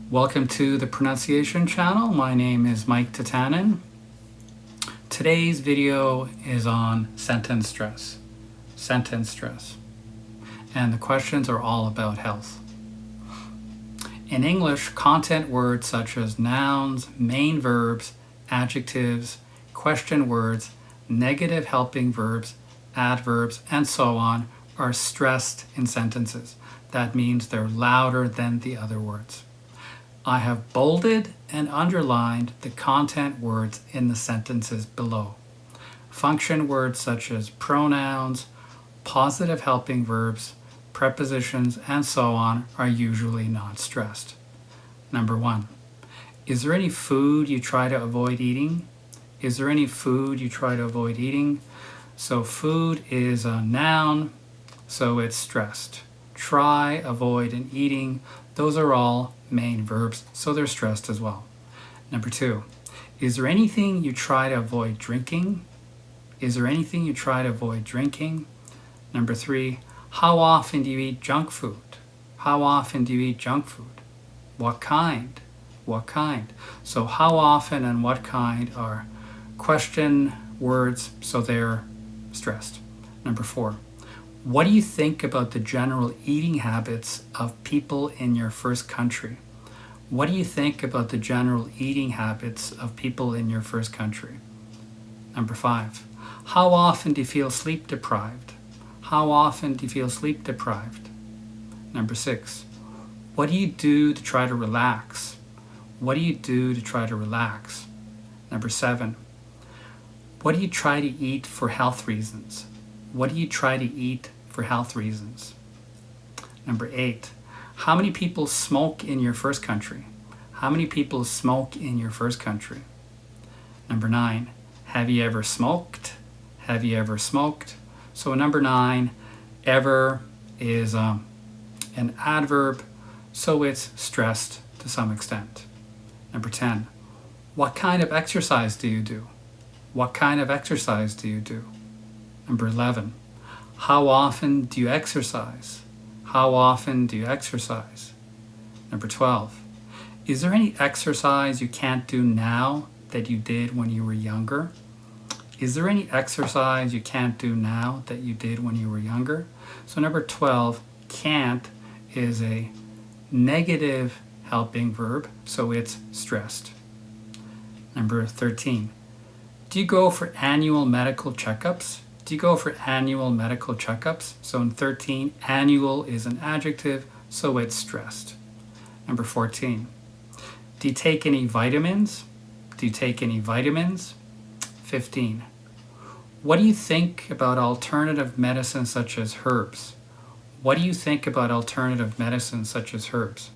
Welcome to the pronunciation channel. My name is Mike Tatanen. Today's video is on sentence stress. Sentence stress. And the questions are all about health. In English, content words such as nouns, main verbs, adjectives, question words, negative helping verbs, adverbs, and so on are stressed in sentences. That means they're louder than the other words. I have bolded and underlined the content words in the sentences below. Function words such as pronouns, positive helping verbs, prepositions, and so on are usually not stressed. Number 1. Is there any food you try to avoid eating? Is there any food you try to avoid eating? So food is a noun, so it's stressed. Try, avoid, and eating, those are all main verbs, so they're stressed as well. Number 2, is there anything you try to avoid drinking? Is there anything you try to avoid drinking? Number 3, how often do you eat junk food? How often do you eat junk food? What kind? What kind? So how often and what kind are question words, so they're stressed. Number 4, what do you think about the general eating habits of people in your first country? What do you think about the general eating habits of people in your first country? Number 5, how often do you feel sleep deprived? How often do you feel sleep deprived? Number 6, what do you do to try to relax? What do you do to try to relax? Number 7, what do you try to eat for health reasons? What do you try to eat for health reasons? Number 8, how many people smoke in your first country? How many people smoke in your first country? Number 9, have you ever smoked? Have you ever smoked? So number 9, ever is an adverb, so it's stressed to some extent. Number 10, what kind of exercise do you do? What kind of exercise do you do? Number 11, how often do you exercise? How often do you exercise? Number 12, is there any exercise you can't do now that you did when you were younger? Is there any exercise you can't do now that you did when you were younger? So number 12, can't is a negative helping verb, so it's stressed. Number 13, do you go for annual medical checkups? Do you go for annual medical checkups? So in 13, annual is an adjective, so it's stressed. Number 14, do you take any vitamins? Do you take any vitamins? 15, what do you think about alternative medicine such as herbs? What do you think about alternative medicine such as herbs?